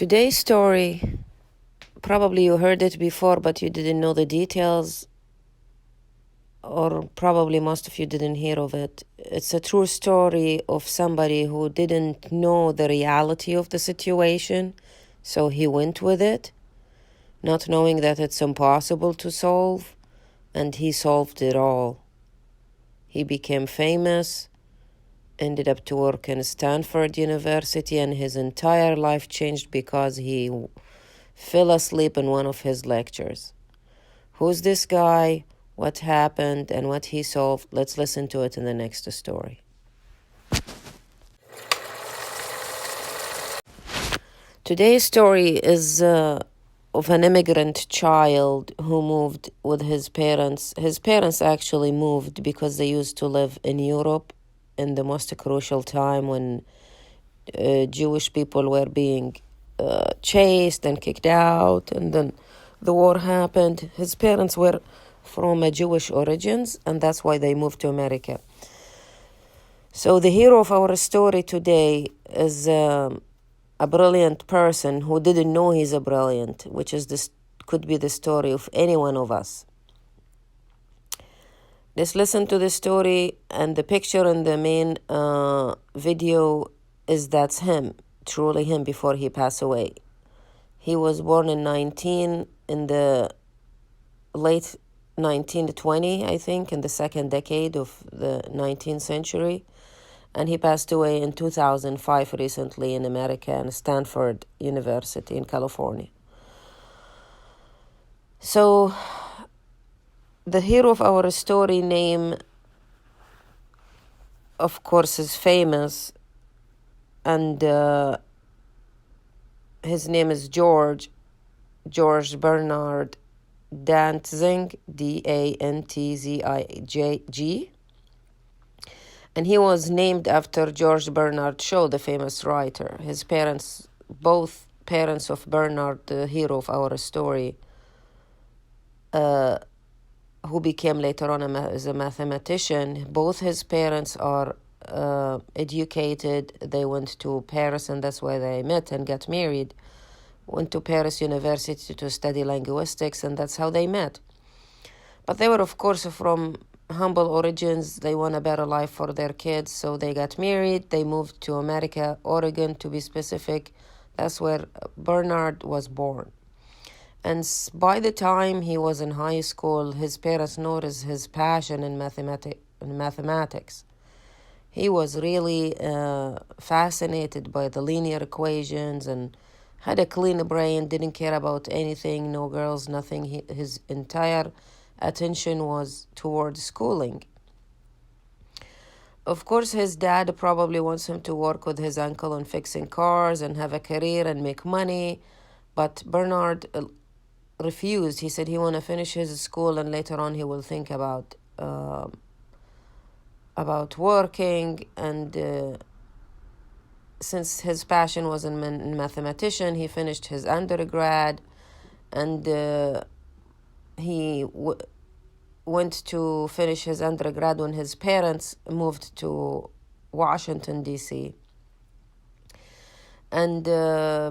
Today's story, probably you heard it before, but you didn't know the details, or probably most of you didn't hear of it. It's a true story of somebody who didn't know the reality of the situation, so he went with it, not knowing that it's impossible to solve, and he solved it all. He became famous, ended up to work in Stanford University, and his entire life changed because he fell asleep in one of his lectures. Who's this guy? What happened and what he solved? Let's listen to it in the next story. Today's story is of an immigrant child who moved with his parents. His parents actually moved because they used to live in Europe in the most crucial time when Jewish people were being chased and kicked out, and then the war happened. His parents were from a Jewish origins, and that's why they moved to America. So the hero of our story today is a brilliant person who didn't know he's a brilliant, which is this could be the story of any one of us. Let's listen to the story, and the picture in the main video that's him, truly him, before he passed away. He was born in the late 1920, I think, in the second decade of the 19th century. And he passed away in 2005 recently in America in Stanford University in California. So the hero of our story name, of course, is famous, and his name is George Bernard Dantzing, Dantzig. And he was named after George Bernard Shaw, the famous writer. His parents, both parents of Bernard, the hero of our story, who became later on as a mathematician, both his parents are educated. They went to Paris, and that's where they met and got married. Went to Paris University to study linguistics, and that's how they met. But they were, of course, from humble origins. They want a better life for their kids, so they got married. They moved to America, Oregon to be specific. That's where Bernard was born. And by the time he was in high school, his parents noticed his passion in mathematics. He was really fascinated by the linear equations and had a clean brain, didn't care about anything, no girls, nothing. His entire attention was towards schooling. Of course, his dad probably wants him to work with his uncle on fixing cars and have a career and make money, but Bernard refused. He said he want to finish his school and later on he will think about working. And since his passion was in mathematician, he finished his undergrad, and he went to finish his undergrad when his parents moved to Washington, D.C., and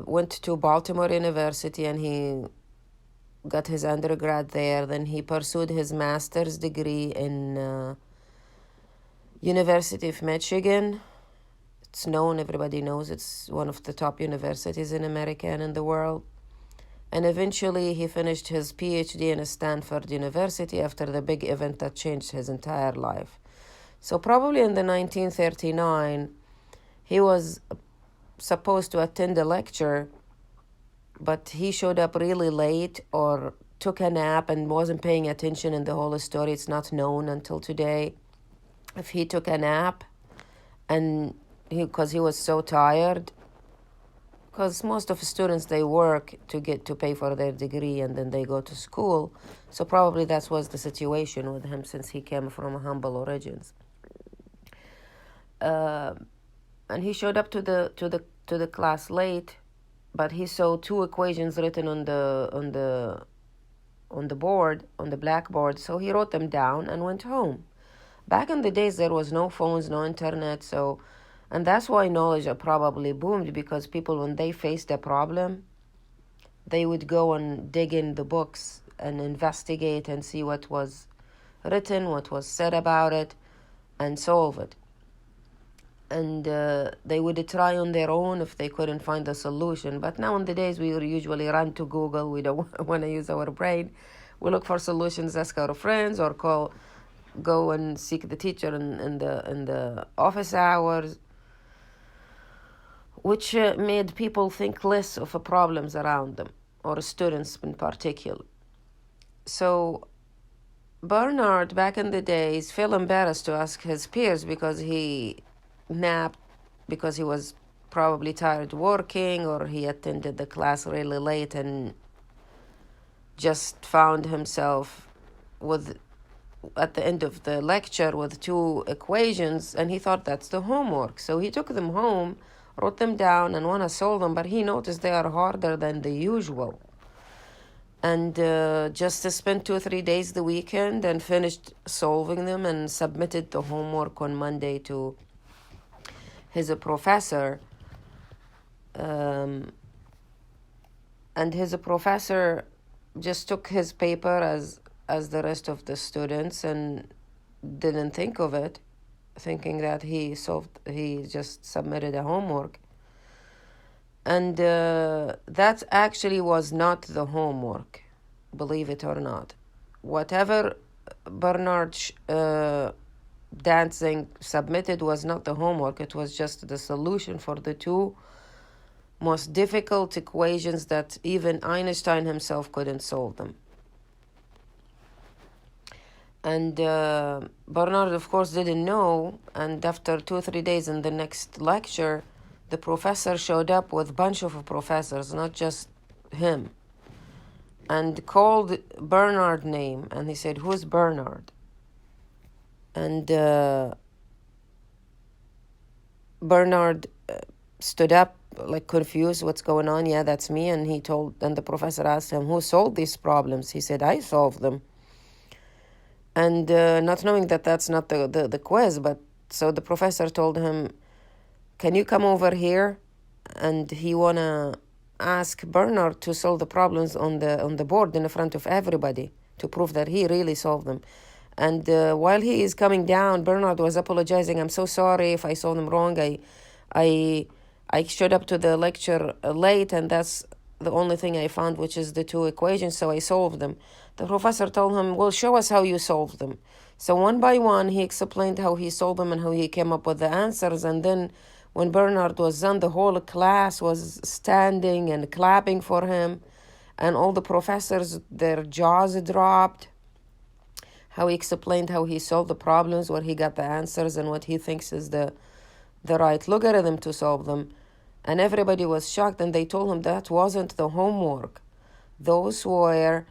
went to Baltimore University, and he got his undergrad there. Then he pursued his master's degree in University of Michigan. It's known, everybody knows, it's one of the top universities in America and in the world. And eventually he finished his PhD in Stanford University after the big event that changed his entire life. So probably in the 1939, he was supposed to attend a lecture, but he showed up really late or took a nap and wasn't paying attention in the whole story. It's not known until today if he took a nap, and because he was so tired, because most of the students, they work to pay for their degree and then they go to school. So probably that was the situation with him since he came from humble origins. And he showed up to the class late, but he saw two equations written on the board, on the blackboard. So he wrote them down and went home. Back in the days, there was no phones, no internet, so And that's why knowledge probably boomed, because people, when they faced a problem, they would go and dig in the books and investigate and see what was written, what was said about it, and solve it. And they would try on their own if they couldn't find a solution. But nowadays, we usually run to Google. We don't want to use our brain. We look for solutions, ask our friends, or go and seek the teacher in the office hours, which made people think less of the problems around them, or students in particular. So Bernard, back in the days, felt embarrassed to ask his peers because he napped, because he was probably tired working, or he attended the class really late and just found himself at the end of the lecture with 2 equations, and he thought that's the homework. So he took them home, wrote them down, and want to solve them, but he noticed they are harder than the usual. And just spent 2 or 3 days the weekend and finished solving them and submitted the homework on Monday to his professor. And his professor just took his paper as the rest of the students and didn't think of it, thinking that he just submitted a homework. And that actually was not the homework, believe it or not. Whatever Bernard Dantzing submitted was not the homework. It was just the solution for the 2 most difficult equations that even Einstein himself couldn't solve them. And Bernard, of course, didn't know. And after 2 or 3 days in the next lecture, the professor showed up with a bunch of professors, not just him, and called Bernard's name. And he said, "Who's Bernard?" And Bernard stood up, like confused, what's going on? "Yeah, that's me." And the professor asked him, "Who solved these problems?" He said, "I solved them." And not knowing that that's not the quiz, but so the professor told him, "Can you come over here?" And he wanna ask Bernard to solve the problems on the board in front of everybody to prove that he really solved them. And while he is coming down, Bernard was apologizing. "I'm so sorry if I solved them wrong. I showed up to the lecture late, and that's the only thing I found, which is the 2 equations, so I solved them." The professor told him, "Well, show us how you solved them." So one by one, he explained how he solved them and how he came up with the answers. And then when Bernard was done, the whole class was standing and clapping for him. And all the professors, their jaws dropped. How he explained how he solved the problems, where he got the answers, and what he thinks is the right logarithm to solve them. And everybody was shocked, and they told him that wasn't the homework. Those were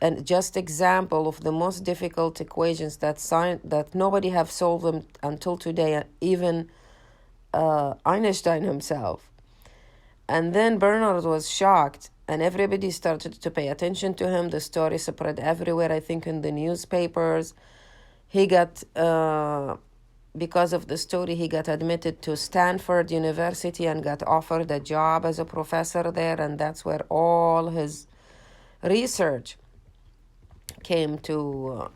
and just example of the most difficult equations that nobody have solved them until today, even Einstein himself. And then Bernard was shocked, and everybody started to pay attention to him. The story spread everywhere, I think, in the newspapers. He got, because of the story, he got admitted to Stanford University and got offered a job as a professor there, and that's where all his research came to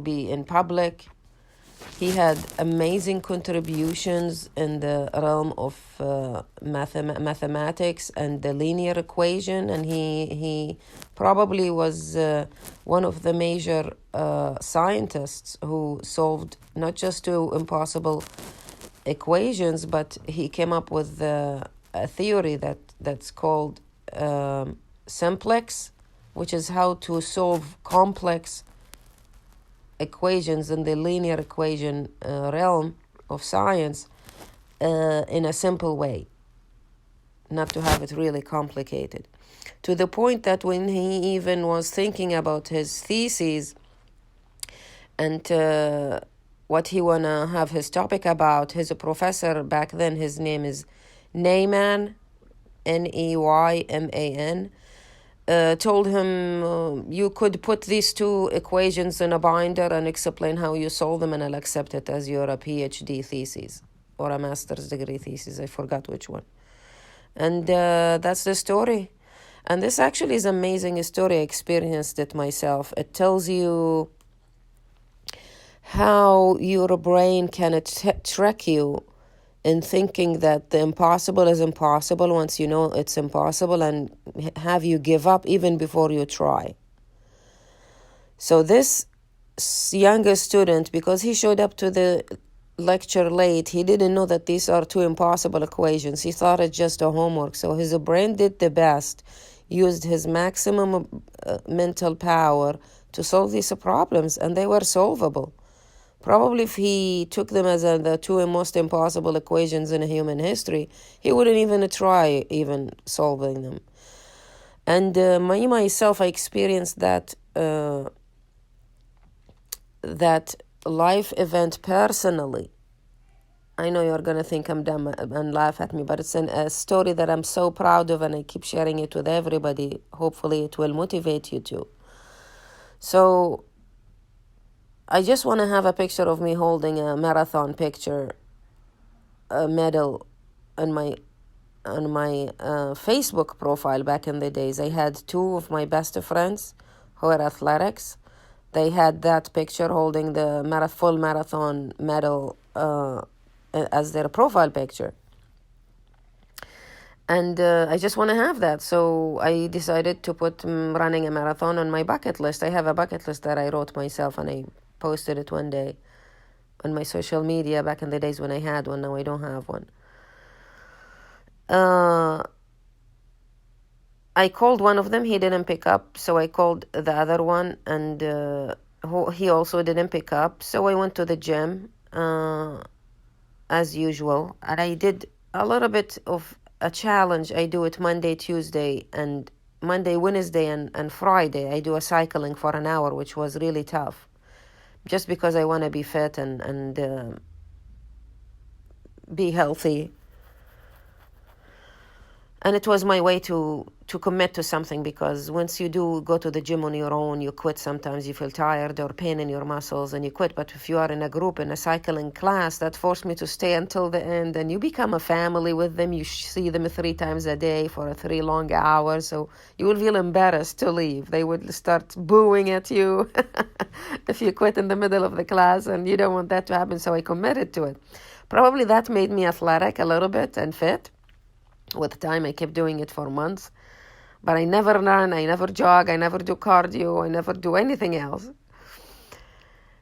be in public. He had amazing contributions in the realm of mathematics and the linear equation, and he probably was one of the major scientists who solved not just 2 impossible equations, but he came up with a theory that's called simplex, which is how to solve complex equations in the linear equation realm of science in a simple way, not to have it really complicated. To the point that when he even was thinking about his thesis and what he wanna have his topic about, his professor back then, his name is Neyman, Neyman, told him, "You could put these 2 equations in a binder and explain how you solve them, and I'll accept it as your PhD thesis or a master's degree thesis. I forgot which one. And that's the story. And this actually is an amazing story. I experienced it myself. It tells you how your brain can trick you in thinking that the impossible is impossible once you know it's impossible, and have you give up even before you try. So this younger student, because he showed up to the lecture late, he didn't know that these are two impossible equations. He thought it's just a homework. So his brain did the best, used his maximum mental power to solve these problems, and they were solvable. Probably if he took them as the two most impossible equations in human history, he wouldn't even try even solving them. And myself, I experienced that life event personally. I know you're going to think I'm dumb and laugh at me, but it's a story that I'm so proud of, and I keep sharing it with everybody. Hopefully it will motivate you too. So I just want to have a picture of me holding a marathon picture, a medal on my Facebook profile. Back in the days, I had two of my best friends who are athletics. They had that picture holding the full marathon medal as their profile picture. And I just want to have that. So I decided to put running a marathon on my bucket list. I have a bucket list that I wrote myself, and I posted it one day on my social media back in the days when I had one. Now I don't have one. I called one of them. He didn't pick up. So I called the other one, and he also didn't pick up. So I went to the gym as usual. And I did a little bit of a challenge. I do it Monday, Tuesday, and Monday, Wednesday, and Friday. I do a cycling for an hour, which was really tough. Just because I want to be fit and be healthy. And it was my way to commit to something, because once you do go to the gym on your own, you quit. Sometimes you feel tired or pain in your muscles and you quit. But if you are in a group, in a cycling class, that forced me to stay until the end, and you become a family with them. You see them 3 times a day for 3 long hours. So you will feel embarrassed to leave. They would start booing at you if you quit in the middle of the class, and you don't want that to happen. So I committed to it. Probably that made me athletic a little bit and fit. With time, I kept doing it for months. But I never run, I never jog, I never do cardio, I never do anything else.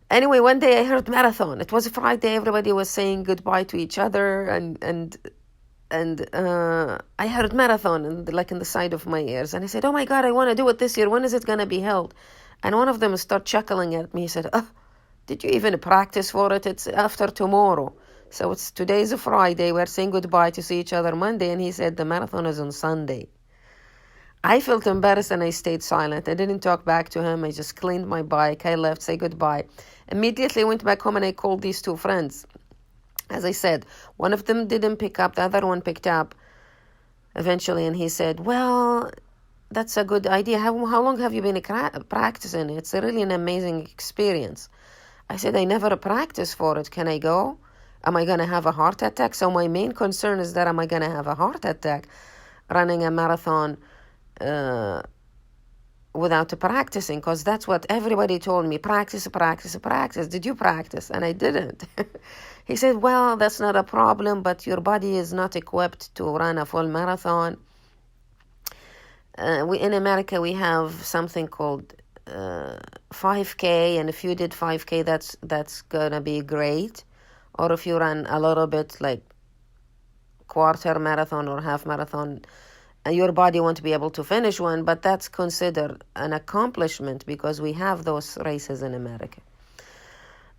Anyway, one day I heard marathon. It was a Friday, everybody was saying goodbye to each other, and I heard marathon like in the side of my ears. And I said, oh my God, I want to do it this year. When is it going to be held? And one of them started chuckling at me. He said, oh, did you even practice for it? It's after tomorrow. So today's a Friday. We're saying goodbye to see each other Monday. And he said the marathon is on Sunday. I felt embarrassed and I stayed silent. I didn't talk back to him. I just cleaned my bike. I left, say goodbye. Immediately went back home and I called these 2 friends. As I said, one of them didn't pick up. The other one picked up eventually. And he said, well, that's a good idea. How long have you been practicing? It's really an amazing experience. I said, I never practiced for it. Can I go? Am I going to have a heart attack? So my main concern is that am I going to have a heart attack running a marathon without practicing? Because that's what everybody told me. Practice. Did you practice? And I didn't. He said, well, that's not a problem, but your body is not equipped to run a full marathon. In America, we have something called 5K, and if you did 5K, that's going to be great. Or if you run a little bit like quarter marathon or half marathon, your body won't be able to finish one, but that's considered an accomplishment because we have those races in America.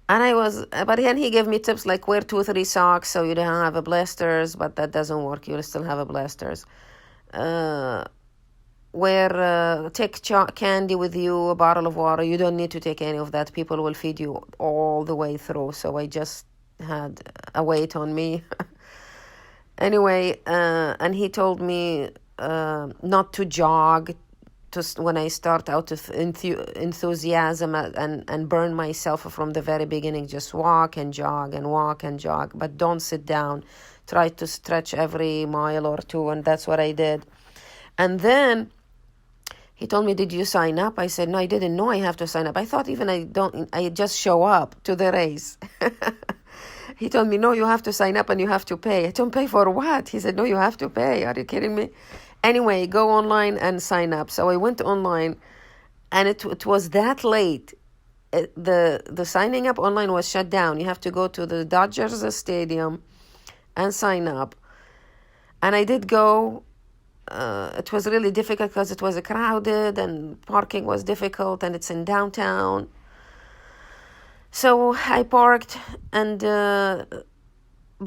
But then he gave me tips like wear 2-3 socks so you don't have blisters, but that doesn't work. You'll still have blisters. Take candy with you, a bottle of water. You don't need to take any of that. People will feed you all the way through. So I just had a weight on me. Anyway, and he told me not to jog when I start out with enthusiasm and burn myself from the very beginning. Just walk and jog and walk and jog, but don't sit down. Try to stretch every mile or two, and that's what I did. And then he told me, "Did you sign up?" I said, "No, I didn't know I have to sign up. I thought even I just show up to the race." He told me, "No, you have to sign up and you have to pay." I told him, "Pay for what?" He said, "No, you have to pay. Are you kidding me?" Anyway, go online and sign up. So I went online, and it was that late. The signing up online was shut down. You have to go to the Dodgers stadium and sign up. And I did go. It was really difficult because it was crowded and parking was difficult, and it's in downtown. So I parked, and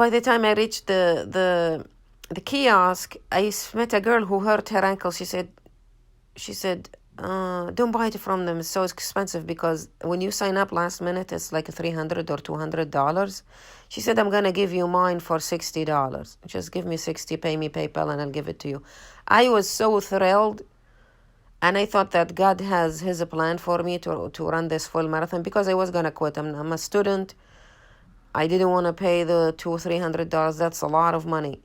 by the time I reached the kiosk, I met a girl who hurt her ankle. She said, "Don't buy it from them. It's so expensive because when you sign up last minute, it's like $300 or $200. She said, "I'm gonna give you mine for $60. Just give me 60, pay me PayPal, and I'll give it to you." I was so thrilled, and I thought that God has His plan for me to run this full marathon because I was gonna quit. I'm a student. I didn't want to pay the $200-300. That's a lot of money.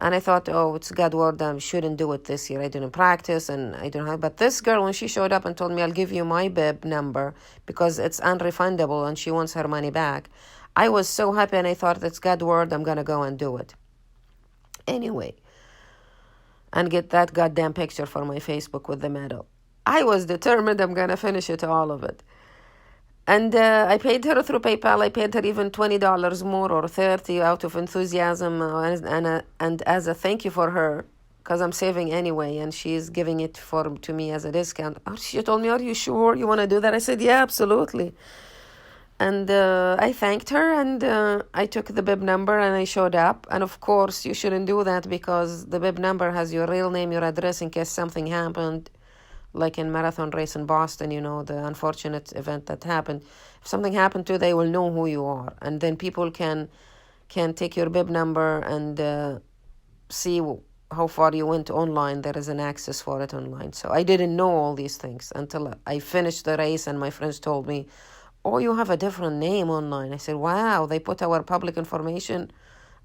And I thought, oh, it's God's word, I shouldn't do it this year. I didn't practice, and I don't have. But this girl, when she showed up and told me, "I'll give you my bib number because it's unrefundable and she wants her money back," I was so happy, and I thought, it's God's word, I'm going to go and do it. Anyway, and get that goddamn picture for my Facebook with the medal. I was determined I'm going to finish it, all of it. And I paid her through PayPal. I paid her even $20 more or $30 out of enthusiasm and as a thank you for her, because I'm saving anyway, and she's giving it to me as a discount. She told me, "Are you sure you want to do that?" I said, "Yeah, absolutely." And I thanked her, and I took the bib number and I showed up. And of course, you shouldn't do that because the bib number has your real name, your address in case something happened. Like in marathon race in Boston, the unfortunate event that happened. If something happened to you, they will know who you are. And then people can take your bib number and see how far you went online. There is an access for it online. So I didn't know all these things until I finished the race, and my friends told me, "Oh, you have a different name online." I said, "Wow, they put our public information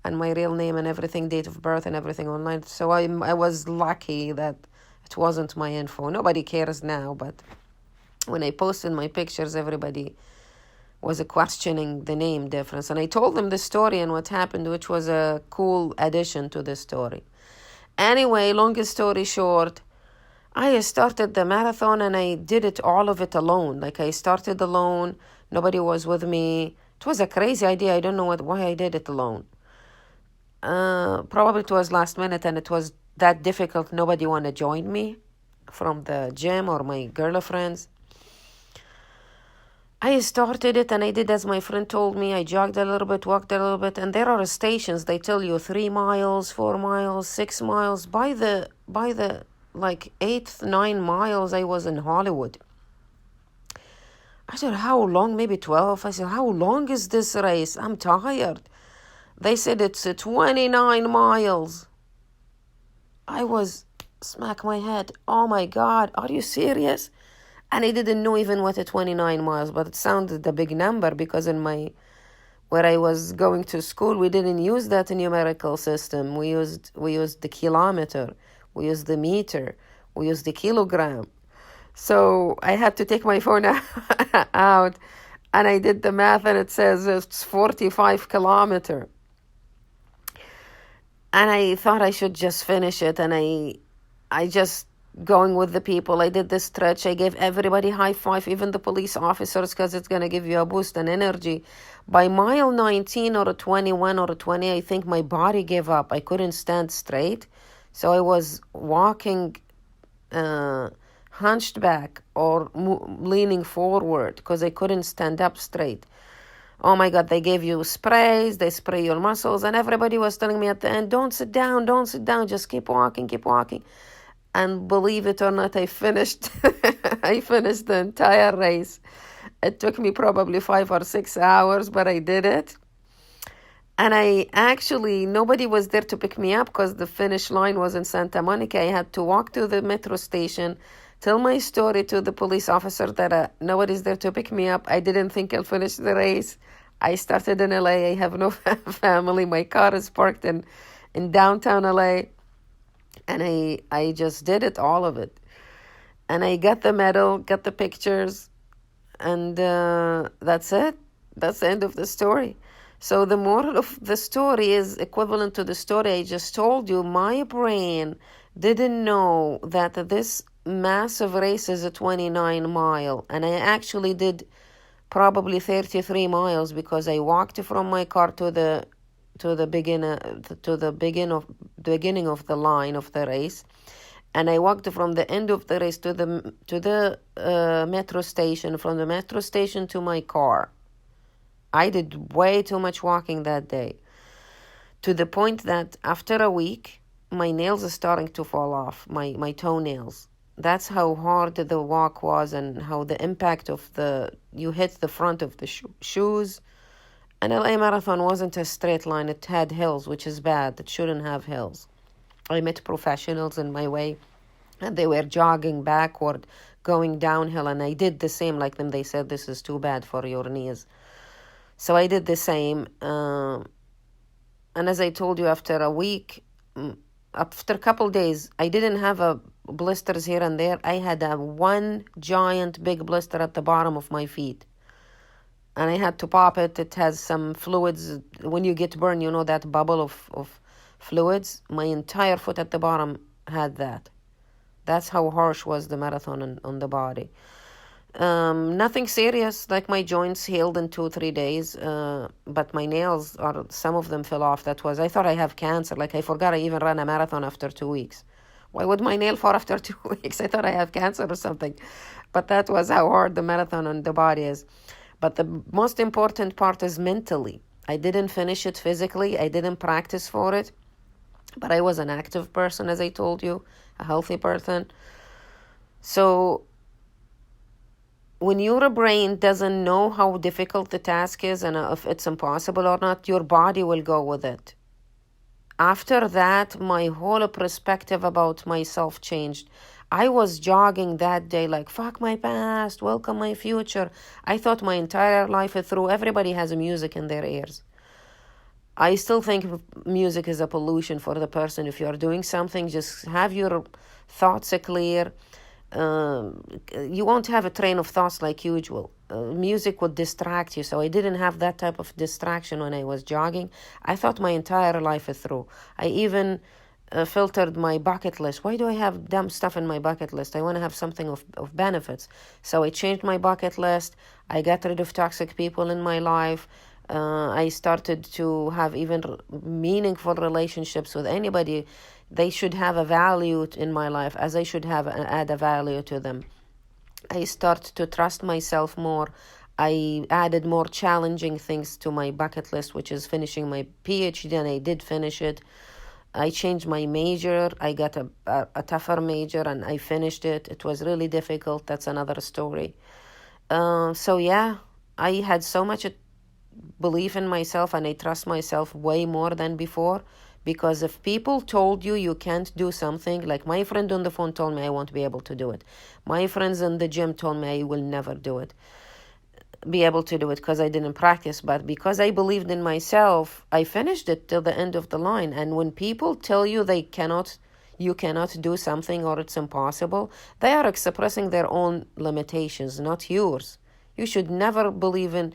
and my real name and everything, date of birth and everything online." So I was lucky that it wasn't my info. Nobody cares now, but when I posted my pictures, everybody was questioning the name difference. And I told them the story and what happened, which was a cool addition to the story. Anyway, long story short, I started the marathon and I did all of it alone. Like, I started alone. Nobody was with me. It was a crazy idea. I don't know why I did it alone. Probably it was last minute, and it was that difficult. Nobody want to join me from the gym or my girlfriends. I started it and I did as my friend told me. I jogged a little bit, walked a little bit, and there are stations. They tell you 3 miles, 4 miles, 6 miles. By the like 8th, 9 miles, I was in Hollywood. I said, "How long?" Maybe 12. I said, "How long is this race? I'm tired." They said it's 29 miles. I was smack my head. Oh my God, are you serious? And I didn't know even what a 29 miles, but it sounded a big number because where I was going to school, we didn't use that numerical system. We used the kilometer, we used the meter, we used the kilogram. So I had to take my phone out, and I did the math, and it says it's 45 kilometers. And I thought I should just finish it, and I just going with the people. I did the stretch. I gave everybody high five, even the police officers, because it's going to give you a boost and energy. By mile 19 or 21 or 20, I think my body gave up. I couldn't stand straight. So I was walking hunched back or leaning forward because I couldn't stand up straight. Oh my God, they gave you sprays, they spray your muscles, and everybody was telling me at the end, don't sit down, just keep walking. And believe it or not, I finished I finished the entire race. It took me probably 5 or 6 hours, but I did it. And nobody was there to pick me up because the finish line was in Santa Monica. I had to walk to the metro station, tell my story to the police officer that nobody's there to pick me up. I didn't think I'll finish the race. I started in LA. I have no family. My car is parked in downtown LA. And I just did it, all of it. And I got the medal, got the pictures, and that's it. That's the end of the story. So the moral of the story is equivalent to the story I just told you. My brain didn't know that this massive race is a 29-mile, and I actually did probably 33 miles because I walked from my car to the beginning of the line of the race, and I walked from the end of the race to the metro station, from the metro station to my car. I did way too much walking that day, to the point that after a week, my nails are starting to fall off, my toenails. That's how hard the walk was, and how the impact of you hit the front of the shoes. An LA marathon wasn't a straight line. It had hills, which is bad. It shouldn't have hills. I met professionals in my way, and they were jogging backward, going downhill, and I did the same like them. They said, this is too bad for your knees. So I did the same. And as I told you, after a week, after a couple days, I didn't have blisters here and there. I had one giant big blister at the bottom of my feet. And I had to pop it. It has some fluids. When you get burned, you know that bubble of fluids. My entire foot at the bottom had that. That's how harsh was the marathon on the body. Nothing serious, like my joints healed in 2-3 days, but my nails, some of them fell off. I thought I have cancer. Like, I forgot I even ran a marathon after 2 weeks. Why would my nail fall after 2 weeks? I thought I have cancer or something. But that was how hard the marathon on the body is. But the most important part is mentally. I didn't finish it physically. I didn't practice for it. But I was an active person, as I told you, a healthy person. So when your brain doesn't know how difficult the task is and if it's impossible or not, your body will go with it. After that, my whole perspective about myself changed. I was jogging that day like, fuck my past, welcome my future. I thought my entire life through, everybody has music in their ears. I still think music is a pollution for the person. If you're doing something, just have your thoughts clear. You won't have a train of thoughts like usual. Music would distract you, so I didn't have that type of distraction when I was jogging. I thought my entire life through. I even filtered my bucket list. Why do I have dumb stuff in my bucket list? I want to have something of benefits. So I changed my bucket list. I got rid of toxic people in my life. I started to have even meaningful relationships with anybody. They should have a value in my life, as I should add a value to them. I started to trust myself more. I added more challenging things to my bucket list, which is finishing my PhD, and I did finish it. I changed my major. I got a tougher major, and I finished it. It was really difficult. That's another story. So yeah, I had so much belief in myself, and I trust myself way more than before. Because if people told you can't do something, like my friend on the phone told me I won't be able to do it. My friends in the gym told me I will never be able to do it because I didn't practice. But because I believed in myself, I finished it till the end of the line. And when people tell you you cannot do something or it's impossible, they are expressing their own limitations, not yours. You should never believe in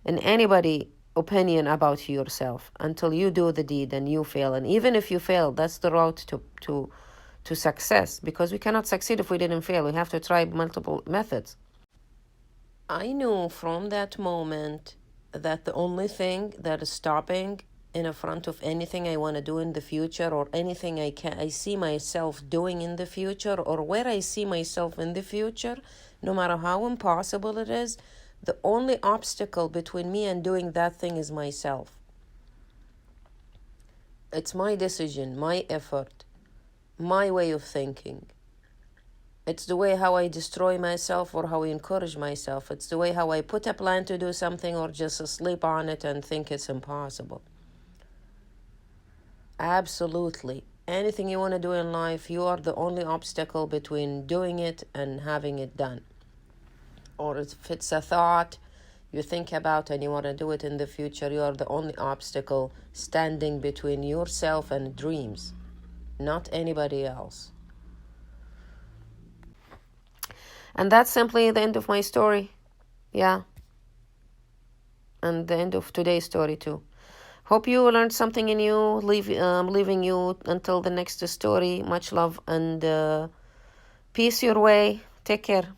anybody opinion about yourself until you do the deed and you fail. And even if you fail, that's the route to success, because we cannot succeed if we didn't fail. We have to try multiple methods. I knew from that moment that the only thing that is stopping in front of anything I want to do in the future, or anything I see myself doing in the future, or where I see myself in the future, no matter how impossible it is, the only obstacle between me and doing that thing is myself. It's my decision, my effort, my way of thinking. It's the way how I destroy myself or how I encourage myself. It's the way how I put a plan to do something or just sleep on it and think it's impossible. Absolutely. Anything you want to do in life, you are the only obstacle between doing it and having it done. Or if it's a thought you think about and you want to do it in the future, you are the only obstacle standing between yourself and dreams, not anybody else. And that's simply the end of my story. Yeah. And the end of today's story too. Hope you learned something new. Leaving you until the next story. Much love and peace your way. Take care.